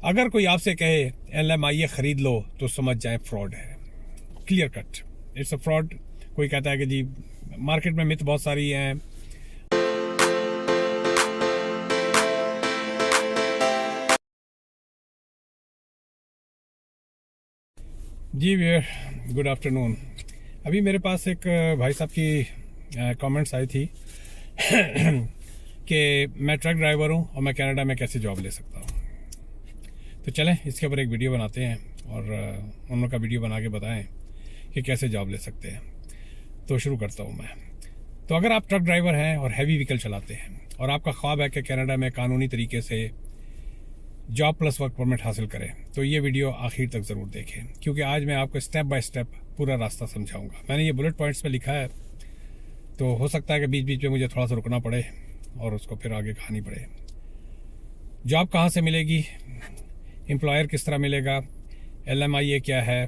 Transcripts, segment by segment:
अगर कोई आपसे कहे LMIA खरीद लो तो समझ जाए फ्रॉड है। Clear cut, it's a fraud. कोई कहता है कि जी मार्केट में मिथ बहुत सारी हैं। जी वीर, गुड आफ्टरनून। अभी मेरे पास एक भाई साहब की कमेंट्स आई थी कि मैं ट्रक ड्राइवर हूँ और मैं कनाडा में कैसे जॉब ले सकता हूँ। तो चलें इसके ऊपर एक वीडियो बनाते हैं और उन लोग का वीडियो बना के बताएं कि कैसे जॉब ले सकते हैं। तो शुरू करता हूँ मैं। तो अगर आप ट्रक ड्राइवर हैं और हैवी व्हीकल चलाते हैं और आपका ख्वाब है कि कनाडा में कानूनी तरीके से जॉब प्लस वर्क परमिट हासिल करें, तो ये वीडियो आखिर तक ज़रूर देखें, क्योंकि आज मैं आपको स्टेप बाय स्टेप पूरा रास्ता समझाऊंगा। मैंने ये बुलेट पॉइंट्स में लिखा है, तो हो सकता है कि बीच बीच में मुझे थोड़ा सा रुकना पड़े और उसको फिर आगे कहानी पड़े। जॉब कहाँ से मिलेगी, एम्प्लॉयर किस तरह मिलेगा, LMIA क्या है।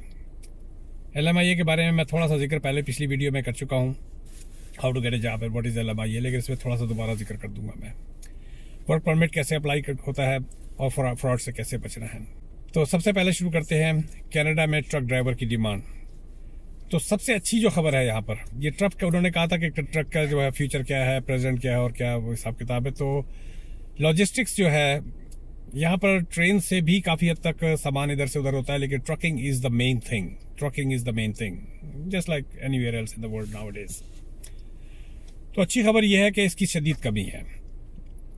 LMIA के बारे में मैं थोड़ा सा जिक्र पहले पिछली वीडियो में कर चुका हूँ, how to get a job, what is LMIA, लेकिन इसमें थोड़ा सा दोबारा जिक्र कर दूंगा मैं। वर्क परमिट कैसे अप्लाई होता है और फ्रॉड से कैसे बचना है। तो सबसे पहले शुरू करते हैं कनाडा में ट्रक ड्राइवर की डिमांड। तो सबसे अच्छी जो खबर है यहाँ पर, ये ट्रक का उन्होंने कहा था कि ट्रक का जो है फ्यूचर क्या है, प्रेजेंट क्या है और क्या वो हिसाब किताब है। तो लॉजिस्टिक्स जो है यहाँ पर ट्रेन से भी काफ़ी हद तक सामान इधर से उधर होता है, लेकिन trucking is the main thing. Trucking is the main thing, just like anywhere else in the world nowadays. तो अच्छी खबर यह है कि इसकी शदीद कमी है।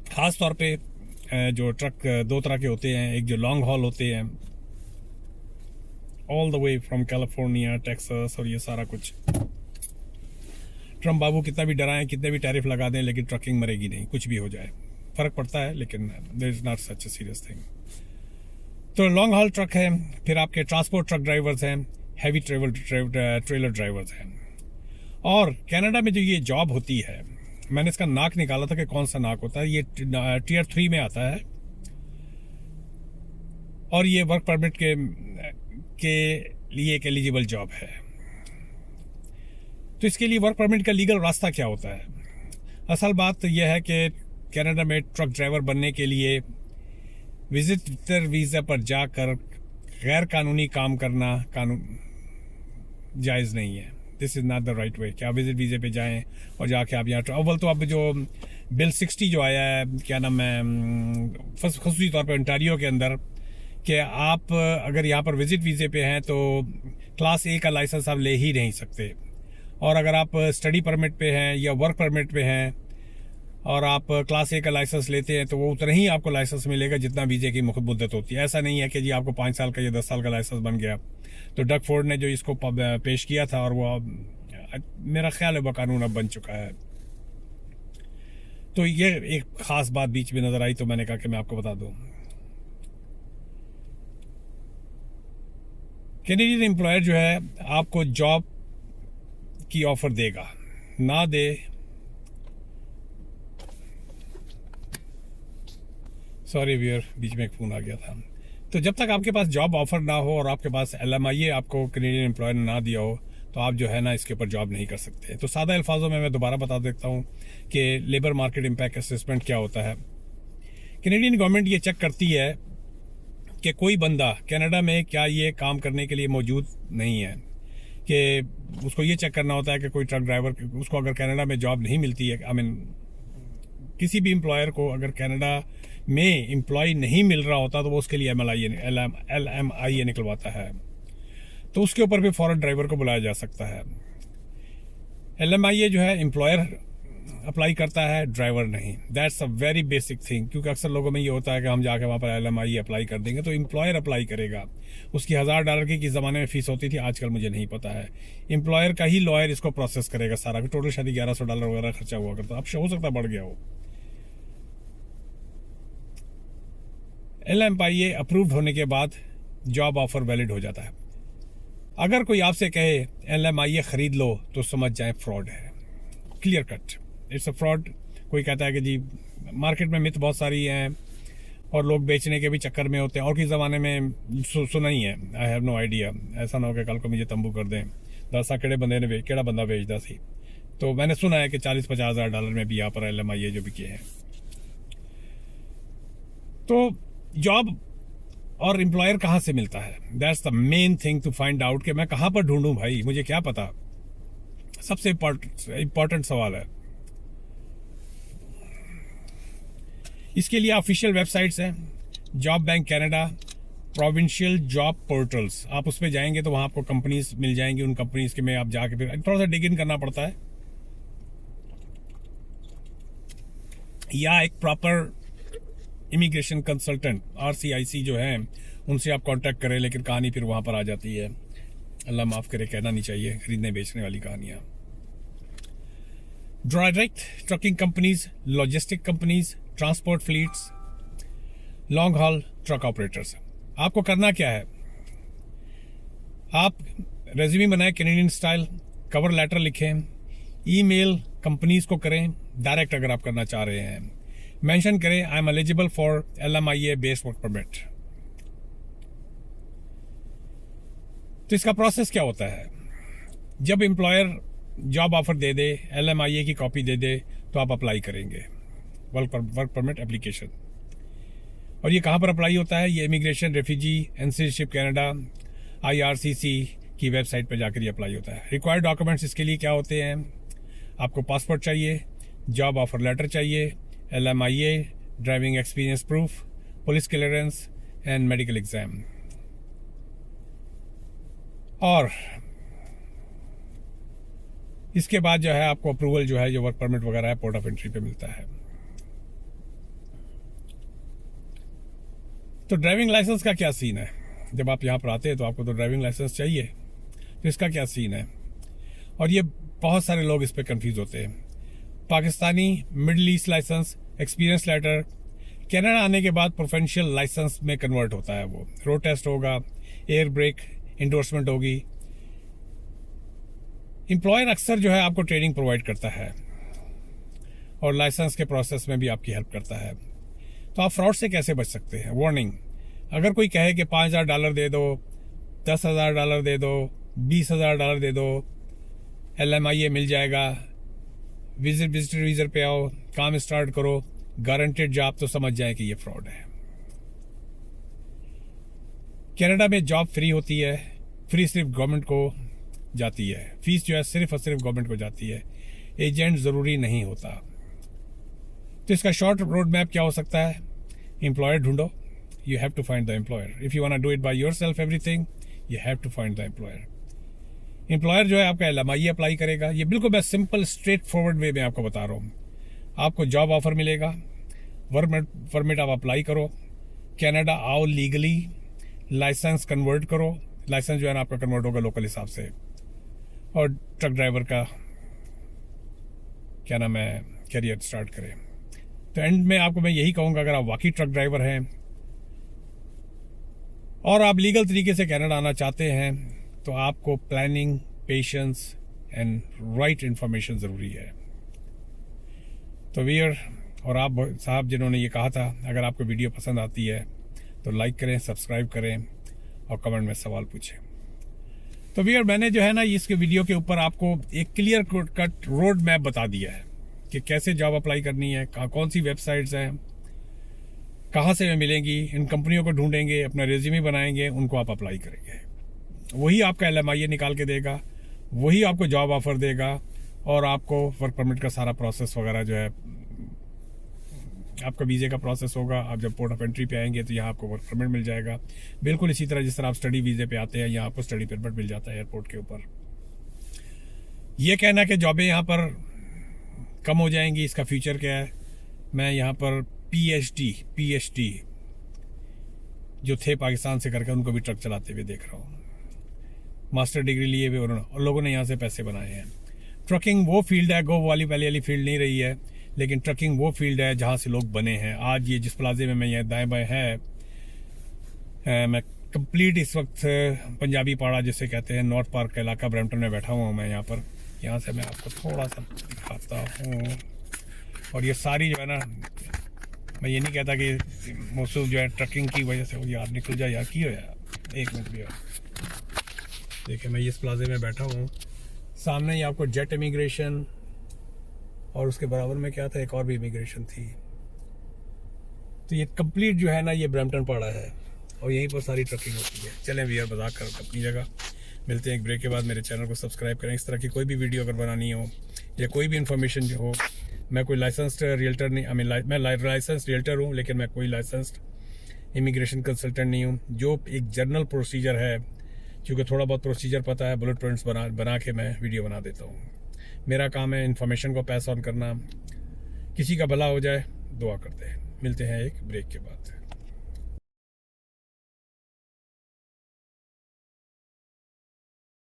ख़ास तौर पे जो ट्रक दो तरह के होते हैं, एक जो लॉन्ग हॉल होते हैं all the way from California, Texas और ये सारा कुछ। ट्रम्प बाबू कितना भी डराएं, कितने भी टैरिफ लगा दें, लेकिन ट्रकिंग मरेगी नहीं, कुछ भी हो जाए फ़र्क पड़ता है, लेकिन there is not such a serious thing. तो लॉन्ग हॉल ट्रक है, फिर आपके ट्रांसपोर्ट ट्रक ड्राइवर्स हैं, हैवी ट्रेलर ड्राइवर्स हैं। और कनाडा में जो ये जॉब होती है, मैंने इसका नाक निकाला था कि कौन सा नाक होता है। ये टियर 3 में आता है और ये वर्क परमिट के लिए एक एलिजिबल जॉब है। तो इसके लिए वर्क परमिट का लीगल रास्ता क्या होता है? असल बात यह है कि कनाडा में ट्रक ड्राइवर बनने के लिए विजिटर वीज़ा पर जाकर गैर कानूनी काम करना जायज़ नहीं है। This is not the right way कि आप विजिट वीज़े पे जाएं और जाके आप यहाँ अव्वल तो अब जो बिल 60 जो आया है, क्या नाम है, खसूसी तौर पर ओंटारियो के अंदर, कि आप अगर यहाँ पर विजिट वीज़े पे हैं तो क्लास A का लाइसेंस आप ले ही नहीं सकते। और अगर आप स्टडी परमिट पे हैं या वर्क परमिट पे हैं और आप क्लास A का लाइसेंस लेते हैं, तो वो उतना ही आपको लाइसेंस मिलेगा जितना वीज़े की मुद्दत होती है। ऐसा नहीं है कि जी आपको 5 साल का या 10 साल का लाइसेंस बन गया। तो डग फोर्ड ने जो इसको पेश किया था, और वो मेरा ख्याल है वो कानून अब बन चुका है। तो ये एक ख़ास बात बीच में नज़र आई, तो मैंने कहा कि मैं आपको बता दूँ। कैनेडियन एम्प्लॉयर जो है आपको जॉब की ऑफ़र देगा, ना दे, सॉरी व्यूअर, बीच में एक फ़ोन आ गया था। तो जब तक आपके पास जॉब ऑफ़र ना हो और आपके पास LMIA आपको कैनेडियन एम्प्लॉयर ने ना दिया हो, तो आप जो है ना इसके ऊपर जॉब नहीं कर सकते। तो सादा अल्फाजों में मैं दोबारा बता देता हूँ कि लेबर मार्केट इम्पैक्ट असेसमेंट क्या होता है। कैनेडियन गवर्नमेंट ये चेक करती है कि कोई बंदा कनाडा में क्या ये काम करने के लिए मौजूद नहीं है, कि उसको ये चेक करना होता है कि कोई ट्रक ड्राइवर, उसको अगर कनाडा में जॉब नहीं मिलती है, आई मीन किसी भी एम्प्लॉयर को अगर कनाडा में एम्प्लॉय नहीं मिल रहा होता, तो वो उसके लिए LMIA निकलवाता है। तो उसके ऊपर भी फॉरेन ड्राइवर को बुलाया जा सकता है। LMIA जो है एम्प्लॉयर अप्लाई करता है, ड्राइवर नहीं। That's a very basic thing, क्योंकि अक्सर लोगों में ये होता है कि हम जाके वहाँ पर LMIA अप्लाई कर देंगे, तो एम्प्लॉयर अप्लाई करेगा। उसकी $1000 की ज़माने में फ़ीस होती थी, आजकल मुझे नहीं पता है। एम्प्लॉयर का ही लॉयर इसको प्रोसेस करेगा सारा, टोटल शायद $1100 वगैरह खर्चा हुआ करता, अब हो सकता बढ़ गया हो। LMIA अप्रूव्ड होने के बाद जॉब ऑफर वैलिड हो जाता है। अगर कोई आपसे कहे LMIA खरीद लो तो समझ जाए फ्रॉड है। Clear cut, it's a fraud. कोई कहता है कि जी मार्केट में मिथ बहुत सारी हैं और लोग बेचने के भी चक्कर में होते हैं, और किस ज़माने में सुना ही है, आई हैव नो आइडिया। ऐसा ना हो कि कल को मुझे तंबू कर दें, दसा केड़ा बंदा बेचता सी। तो मैंने सुना है कि 40-50 हज़ार डॉलर में भी यहाँ पर LMIA जो बिके हैं। तो जॉब और एम्प्लॉयर कहाँ से मिलता है, that's the main thing to find out कि मैं कहाँ पर ढूंढूं भाई, मुझे क्या पता। सबसे इंपॉर्टेंट सवाल है। इसके लिए ऑफिशियल वेबसाइट्स हैं, job bank Canada, provincial job portals, आप उस पर जाएंगे तो वहाँ आपको कंपनीज मिल जाएंगी। उन कंपनीज के में आप जाके फिर थोड़ा सा डिग इन करना पड़ता है, या एक प्रॉपर इमिग्रेशन कंसल्टेंट RCIC जो है उनसे आप कांटेक्ट करें। लेकिन कहानी फिर वहाँ पर आ जाती है, अल्लाह माफ़ करे, कहना नहीं चाहिए, खरीदने बेचने वाली कहानियाँ। Direct trucking companies, logistic companies, transport fleets, long haul truck operators. आपको करना क्या है, आप रेज्यूमे बनाएं कैनेडियन स्टाइल, कवर लेटर लिखें, ईमेल कंपनीज को करें डायरेक्ट अगर आप करना चाह रहे हैं, मेंशन करें I am eligible for LMIA based work permit. तो इसका प्रोसेस क्या होता है, जब एम्प्लॉयर जॉब ऑफर दे दे, LMIA की कॉपी दे दे, तो आप अप्लाई करेंगे वर्क परमिट एप्लीकेशन। और ये कहाँ पर अप्लाई होता है, ये immigration, refugee and citizenship Canada IRCC की वेबसाइट पर जाकर ये अप्लाई होता है। रिक्वायर्ड डॉक्यूमेंट्स इसके लिए क्या होते हैं, आपको पासपोर्ट चाहिए, जॉब ऑफर लेटर चाहिए, LMIA, driving experience proof, police clearance and medical exam. और इसके बाद जो है आपको अप्रूवल जो है, जो वर्क परमिट वगैरह है, पोर्ट ऑफ एंट्री पे मिलता है। तो ड्राइविंग लाइसेंस का क्या सीन है, जब आप यहाँ पर आते हैं तो आपको तो ड्राइविंग लाइसेंस चाहिए, तो इसका क्या सीन है। और ये बहुत सारे लोग इस पर कंफ्यूज होते हैं। Pakistani Middle East license, experience letter, Canada आने के बाद प्रोफेशनल लाइसेंस में कन्वर्ट होता है। वो रोड टेस्ट होगा, एयर ब्रेक इंडोर्समेंट होगी। एम्प्लॉयर अक्सर जो है आपको ट्रेनिंग प्रोवाइड करता है और लाइसेंस के प्रोसेस में भी आपकी हेल्प करता है। तो आप फ्रॉड से कैसे बच सकते हैं। वार्निंग, अगर कोई कहे कि $5,000 दे दो, $10,000 दे दो, $20,000 दे दो, LMIA मिल जाएगा, विजिटर वीज़ा पे आओ, काम स्टार्ट करो, गारंटेड जॉब, तो समझ जाए कि ये फ्रॉड है। कनाडा में जॉब फ्री होती है, फ्री सिर्फ गवर्नमेंट को जाती है, फीस जो है सिर्फ और सिर्फ गवर्नमेंट को जाती है, एजेंट ज़रूरी नहीं होता। तो इसका शॉर्ट रोड मैप क्या हो सकता है, एम्प्लॉयर ढूंढो, you have to find the employer. If you want to do it by yourself everything, you have to find the employer. Employer जो है आपका LMIA अप्लाई करेगा। ये बिल्कुल मैं सिंपल स्ट्रेट फॉरवर्ड वे में आपको बता रहा हूँ। आपको जॉब ऑफर मिलेगा, वर्क परमिट आप अप्लाई करो, कनाडा आओ लीगली, लाइसेंस कन्वर्ट करो, लाइसेंस जो है ना आपका कन्वर्ट होगा लोकल हिसाब से, और ट्रक ड्राइवर का क्या नाम है कैरियर स्टार्ट करें। तो एंड में आपको मैं यही कहूँगा, अगर आप वाकई ट्रक ड्राइवर हैं और आप लीगल तरीके से कनाडा आना चाहते हैं, तो आपको planning, patience and right information ज़रूरी है। तो वीर और आप साहब जिन्होंने ये कहा था, अगर आपको वीडियो पसंद आती है तो लाइक करें, सब्सक्राइब करें और कमेंट में सवाल पूछें। तो वीर मैंने जो है ना इसके वीडियो के ऊपर आपको एक क्लियर कट रोड मैप बता दिया है कि कैसे जॉब अप्लाई करनी है, कौन सी वेबसाइट्स हैं, कहाँ से मिलेंगी, इन कंपनियों को ढूंढेंगे, अपना रेज्यूमे बनाएंगे, उनको आप अप्लाई करेंगे, वही आपका LMIA निकाल के देगा, वही आपको जॉब ऑफर देगा, और आपको वर्क परमिट का सारा प्रोसेस वगैरह जो है, आपका वीज़े का प्रोसेस होगा। आप जब पोर्ट ऑफ एंट्री पे आएंगे तो यहाँ आपको वर्क परमिट मिल जाएगा, बिल्कुल इसी तरह जिस तरह आप स्टडी वीज़े पे आते हैं, यहाँ आपको स्टडी परमिट मिल जाता है एयरपोर्ट के ऊपर। ये कहना कि जॉबें यहाँ पर कम हो जाएंगी, इसका फ्यूचर क्या है, मैं यहाँ पर PhD जो थे पाकिस्तान से करके, उनको भी ट्रक चलाते हुए देख रहा हूँ, मास्टर डिग्री लिए हुए उन्होंने, और लोगों ने यहाँ से पैसे बनाए हैं। ट्रकिंग वो फील्ड है, गो वाली फील्ड नहीं रही है, लेकिन ट्रकिंग वो फील्ड है जहाँ से लोग बने हैं। आज ये जिस प्लाजे में मैं यहाँ दाएं बाएं है, मैं कंप्लीट इस वक्त पंजाबी पाड़ा जिसे कहते हैं, नॉर्थ पार्क का इलाका ब्रैम्पटन में बैठा हुआ हूँ मैं यहाँ पर। यहाँ से मैं आपको थोड़ा सा दिखाता हूँ। और ये सारी जो है ना, मैं ये नहीं कहता कि मौसूल जो है ट्रकिंग की वजह से, वो यार निकल जाए यार, की हो यार, एक मिनट भी। देखिए मैं इस प्लाजे में बैठा हूँ, सामने ही आपको जेट इमिग्रेशन, और उसके बराबर में क्या था, एक और भी इमिग्रेशन थी। तो ये कंप्लीट जो है ना, ये ब्रैम्पटन पड़ा है। और यहीं पर सारी ट्रकिंग होती है। चलें भैया, मजाक कर अपनी जगह। मिलते हैं एक ब्रेक के बाद। मेरे चैनल को सब्सक्राइब करें। इस तरह की कोई भी वीडियो अगर बनानी हो या कोई भी इन्फॉर्मेशन जो हो, मैं कोई लाइसेंस्ड रियल्टर नहीं, मैं लाइसेंस्ड रियल्टर हूँ, लेकिन मैं कोई लाइसेंस्ड इमिग्रेशन कंसल्टेंट नहीं हूँ। जो एक जनरल प्रोसीजर है, क्योंकि थोड़ा बहुत प्रोसीजर पता है, बुलेट पॉइंट्स बना के मैं वीडियो बना देता हूँ। मेरा काम है इन्फॉर्मेशन को पास ऑन करना। किसी का भला हो जाए, दुआ करते हैं। मिलते हैं एक ब्रेक के बाद।